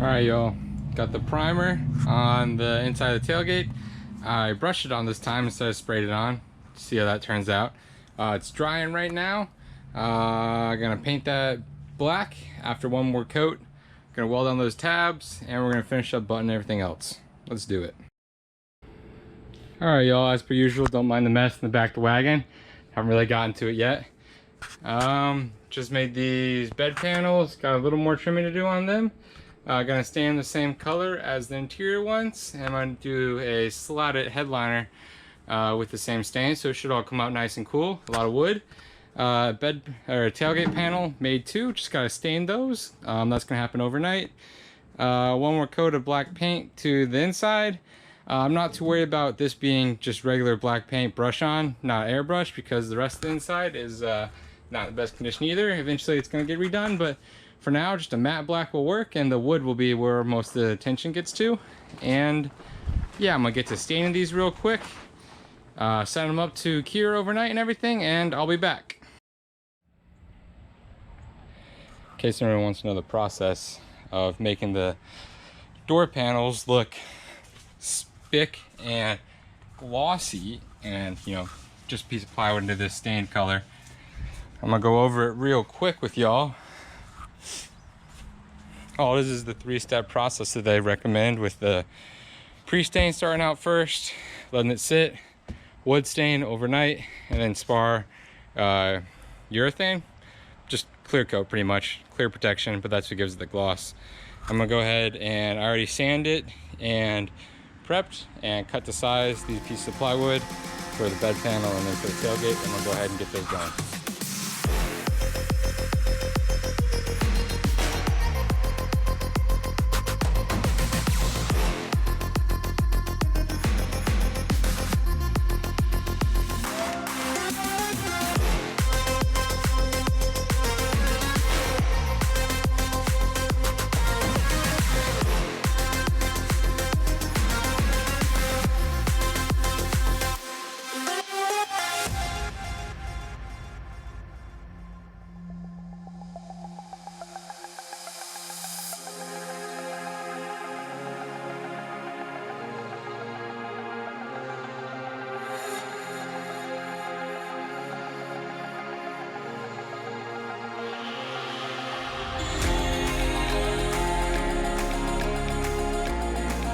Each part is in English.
Alright y'all, got the primer on the inside of the tailgate. I brushed it on this time instead of sprayed it on. See how that turns out. It's drying right now. I'm gonna paint that black after one more coat. Gonna weld on those tabs and we're gonna finish up button everything else. Let's do it. Alright y'all, as per usual, don't mind the mess in the back of the wagon. Haven't really gotten to it yet. Just made these bed panels, got a little more trimming to do on them. Gonna stay in the same color as the interior ones, and I'm gonna do a slatted headliner with the same stain, so it should all come out nice and cool. A lot of wood. Bed or tailgate panel made too. Just gotta stain those. That's gonna happen overnight. One more coat of black paint to the inside. I'm not too worried about this being just regular black paint brush on, not airbrush, because the rest of the inside is not in the best condition either. Eventually it's gonna get redone, but for now, just a matte black will work, and the wood will be where most of the attention gets to. And yeah, I'm gonna get to staining these real quick, set them up to cure overnight and everything, and I'll be back. In case anyone wants to know the process of making the door panels look spick and glossy, and just a piece of plywood into this stained color, I'm gonna go over it real quick with y'all. Oh, this is the 3-step process that they recommend, with the pre-stain starting out first, letting it sit, wood stain overnight, and then spar urethane. Just clear coat, pretty much. Clear protection, but that's what gives it the gloss. I'm gonna go ahead and I already sanded and prepped and cut to size these pieces of plywood for the bed panel and then for the tailgate. I'm gonna go ahead and get those going.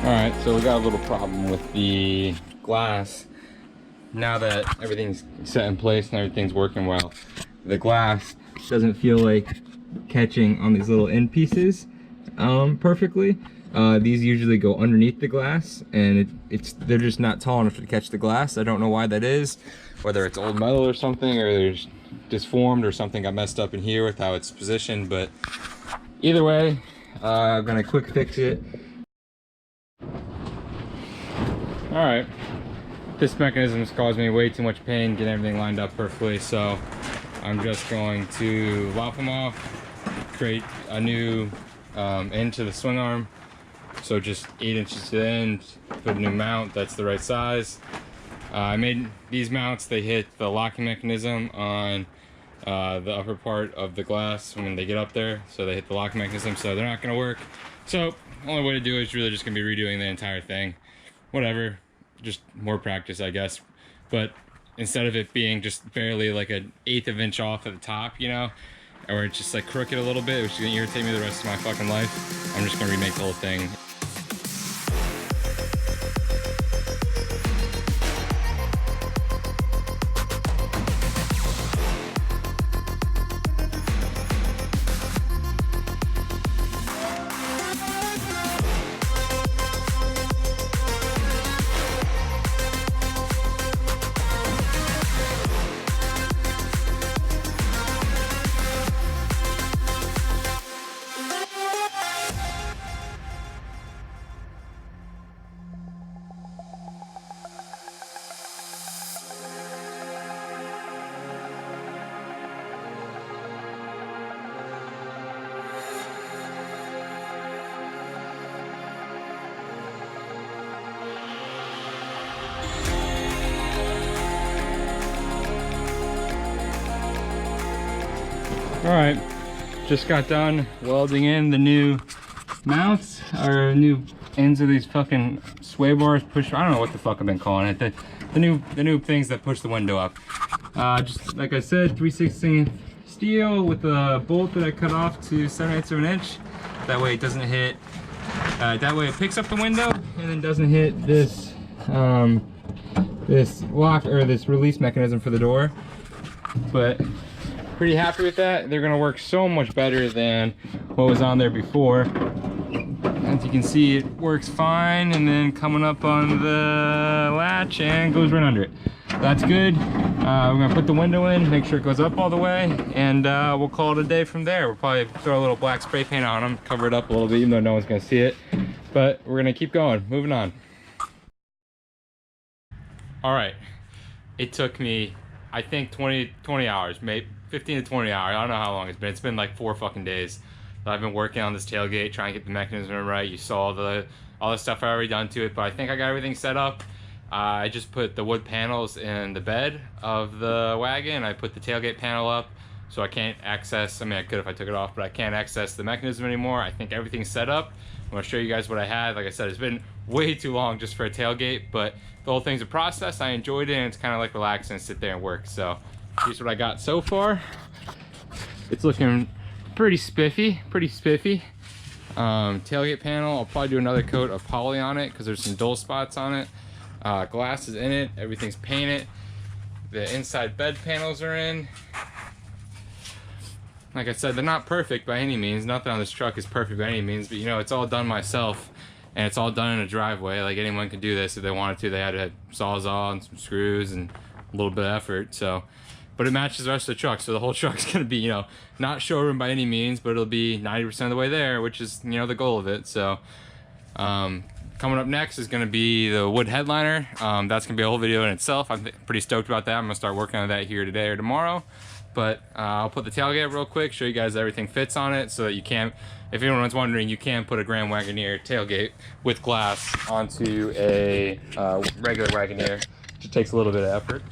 Alright, so we got a little problem with the glass. Now that everything's set in place and everything's working well, the glass doesn't feel like catching on these little end pieces perfectly. These usually go underneath the glass, and they're just not tall enough to catch the glass. I don't know why that is, whether it's old metal or something, or there's disformed or something got messed up in here with how it's positioned, but either way, I'm gonna quick fix it. Alright, this mechanism has caused me way too much pain getting everything lined up perfectly, so I'm just going to lop them off, create a new end to the swing arm, so just 8 inches to the end, put a new mount that's the right size. I made these mounts, they hit the locking mechanism on the upper part of the glass when they get up there, so they hit the locking mechanism, so they're not going to work. So the only way to do it is really just going to be redoing the entire thing. Whatever, just more practice, I guess. But instead of it being just barely like an 1/8 of an inch off at the top, or it's just like crooked a little bit, which is gonna irritate me the rest of my fucking life, I'm just gonna remake the whole thing. All right, just got done welding in the new mounts are new ends of these fucking sway bars. Push, I don't know what the fuck I've been calling it. The new things that push the window up. Just like I said, 3/16 steel with a bolt that I cut off to 7/8 of an inch. That way it doesn't hit. That way it picks up the window and then doesn't hit this this lock or this release mechanism for the door. But pretty happy with that. They're gonna work so much better than what was on there before. As you can see, it works fine, and then coming up on the latch and goes right under it. That's good. We're gonna put the window in, make sure it goes up all the way, and we'll call it a day from there. We'll probably throw a little black spray paint on them, cover it up a little bit, even though no one's gonna see it. But we're gonna keep going, moving on. All right, it took me, I think 20 hours, maybe 15 to 20 hours. I don't know how long it's been. It's been like 4 fucking days that I've been working on this tailgate, trying to get the mechanism right. You saw all the stuff I already done to it, but I think I got everything set up. I just put the wood panels in the bed of the wagon. I put the tailgate panel up, so I can't access, I mean I could if I took it off, but I can't access the mechanism anymore. I think everything's set up. I'm gonna show you guys what I had. Like I said, it's been way too long just for a tailgate, but the whole thing's a process. I enjoyed it, and it's kind of like relaxing and sit there and work. So here's what I got so far. It's looking pretty spiffy, tailgate panel, I'll probably do another coat of poly on it because there's some dull spots on it. Glass is in it, everything's painted. The inside bed panels are in. Like I said, they're not perfect by any means. Nothing on this truck is perfect by any means, but you know, it's all done myself, and it's all done in a driveway. Like anyone could do this if they wanted to. They had a sawzall and some screws and a little bit of effort. So, but it matches the rest of the truck, so the whole truck's gonna be, you know, not showroom by any means, but it'll be 90% of the way there, which is, you know, the goal of it. So, coming up next is gonna be the wood headliner. That's gonna be a whole video in itself. I'm pretty stoked about that. I'm gonna start working on that here today or tomorrow. But I'll put the tailgate up real quick, show you guys everything fits on it, so that you can, if anyone's wondering, you can put a Grand Wagoneer tailgate with glass onto a regular Wagoneer. It just takes a little bit of effort.